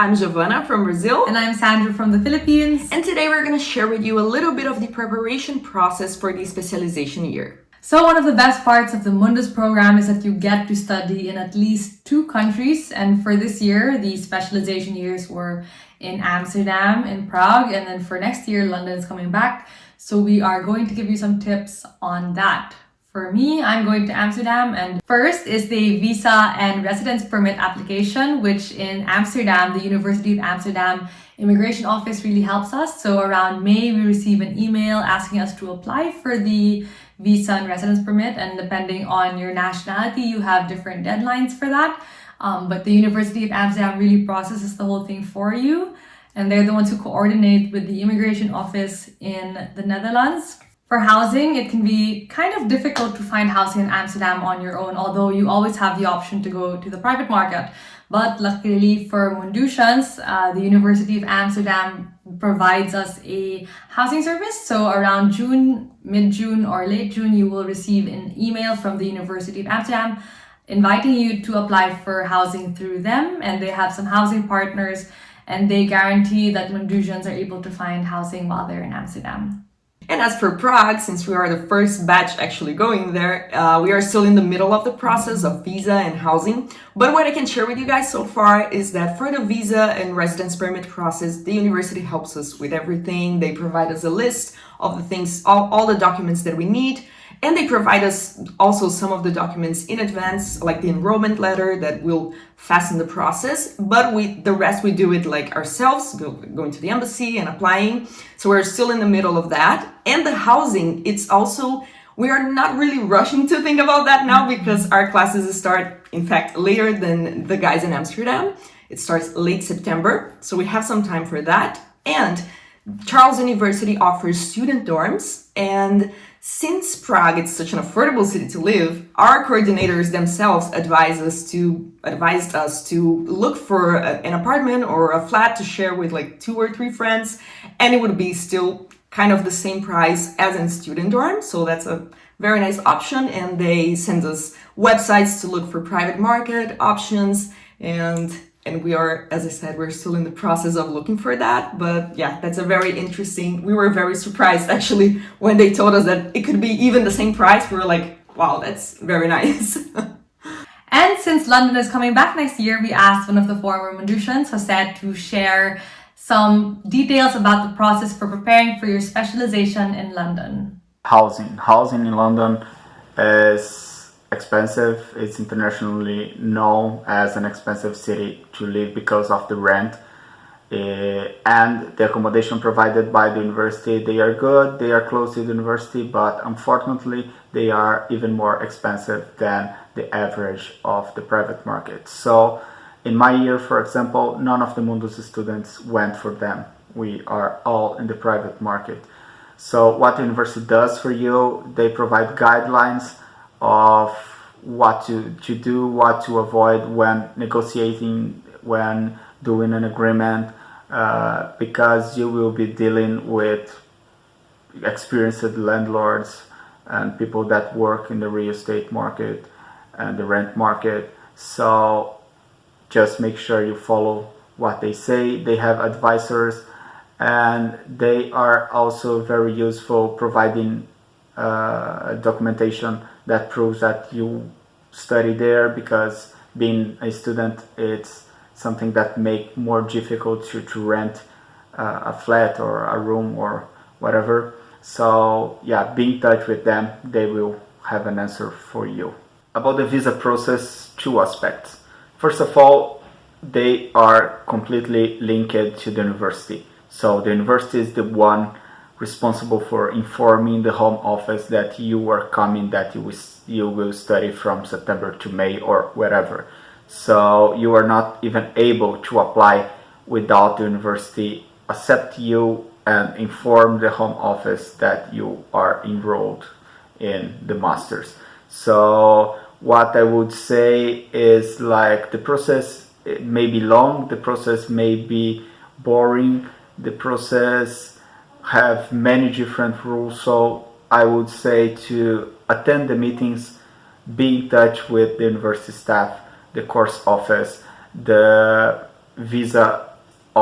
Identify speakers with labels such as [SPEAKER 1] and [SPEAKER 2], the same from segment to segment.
[SPEAKER 1] I'm Giovana from Brazil.
[SPEAKER 2] And I'm Sandra from the Philippines.
[SPEAKER 1] And today we're going to share with you a little bit of the preparation process for the specialization year.
[SPEAKER 2] So one of the best parts of the Mundus program is that you get to study in at least 2 countries. And for this year, the specialization years were in Amsterdam, in Prague, and then for next year, London is coming back. So we are going to give you some tips on that. For me, I'm going to Amsterdam, and first is the visa and residence permit application, which in Amsterdam, the University of Amsterdam immigration office really helps us. So around May, we receive an email asking us to apply for the visa and residence permit, and depending on your nationality, you have different deadlines for that. But the University of Amsterdam really processes the whole thing for you, and they're the ones who coordinate with the immigration office in the Netherlands. For housing, it can be kind of difficult to find housing in Amsterdam on your own, although you always have the option to go to the private market. But luckily for Mundusians, the University of Amsterdam provides us a housing service. So around June, mid-June or late June, you will receive an email from the University of Amsterdam inviting you to apply for housing through them. And they have some housing partners, and they guarantee that Mundusians are able to find housing while they're in Amsterdam.
[SPEAKER 1] And as for Prague, since we are the first batch actually going there, we are still in the middle of the process of visa and housing. But what I can share with you guys so far is that for the visa and residence permit process, the university helps us with everything. They provide us a list of the things, all the documents that we need. And they provide us also some of the documents in advance, like the enrollment letter that will fasten the process. But the rest we do it like ourselves, going to the embassy and applying. So we're still in the middle of that. And the housing, it's also, we are not really rushing to think about that now because our classes start, in fact, later than the guys in Amsterdam. It starts late September. So we have some time for that. And Charles University offers student dorms, and since Prague is such an affordable city to live, our coordinators themselves advised us to look for an apartment or a flat to share with like 2 or 3 friends, and it would be still kind of the same price as in student dorm. So that's a very nice option, and they send us websites to look for private market options, and we are, as I said, we're still in the process of looking for that. But yeah, that's a very interesting, we were very surprised actually when they told us that it could be even the same price. We were like, wow, that's very nice.
[SPEAKER 2] And since London is coming back next year, we asked one of the former Mundusians, Jose, to share some details about the process for preparing for your specialization in London.
[SPEAKER 3] Housing in London is expensive. It's internationally known as an expensive city to live because of the rent and the accommodation provided by the university. They are good, they are close to the university, but unfortunately they are even more expensive than the average of the private market. So in my year, for example, none of the Mundus students went for them. We are all in the private market. So what the university does for you, they provide guidelines of what to do, what to avoid when negotiating, when doing an agreement, because you will be dealing with experienced landlords and people that work in the real estate market and the rent market. So just make sure you follow what they say. They have advisors, and they are also very useful, providing documentation that proves that you study there, because being a student, it's something that make more difficult to rent a flat or a room or whatever. So yeah, be in touch with them. They will have an answer for you. About the visa process, 2 aspects. First of all, they are completely linked to the university. So the university is the one responsible for informing the home office that you are coming, that you will study from September to May or wherever. So you are not even able to apply without the university accept you and inform the home office that you are enrolled in the masters. So what I would say is, like, the process may be long, the process may be boring, the process have many different rules. So I would say to attend the meetings, be in touch with the university staff, the course office, the visa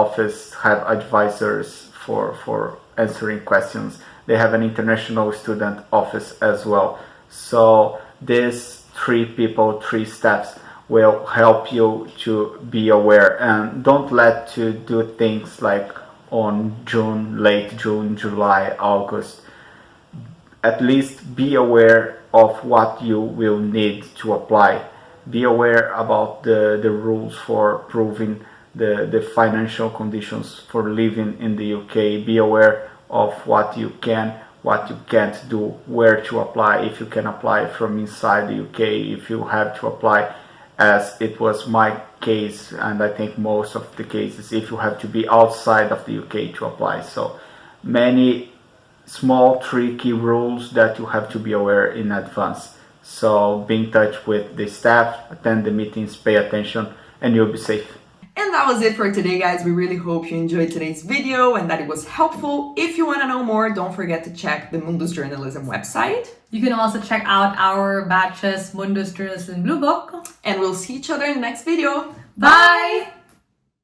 [SPEAKER 3] office have advisors for answering questions. They have an international student office as well. So these 3 people, 3 steps will help you to be aware, and don't let to do things like on June, late June, July, August. At least be aware of what you will need to apply. Be aware about the rules for proving the financial conditions for living in the UK. Be aware of what you can, what you can't do, where to apply, if you can apply from inside the UK, if you have to apply, as it was my case, and I think most of the cases, if you have to be outside of the UK to apply. So many small tricky rules that you have to be aware in advance. So be in touch with the staff, attend the meetings, pay attention, and you'll be safe.
[SPEAKER 1] And that was it for today, guys. We really hope you enjoyed today's video and that it was helpful. If you want to know more, don't forget to check the Mundus Journalism website.
[SPEAKER 2] You can also check out our batch's Mundus Journalism Blue Book.
[SPEAKER 1] And we'll see each other in the next video.
[SPEAKER 2] Bye!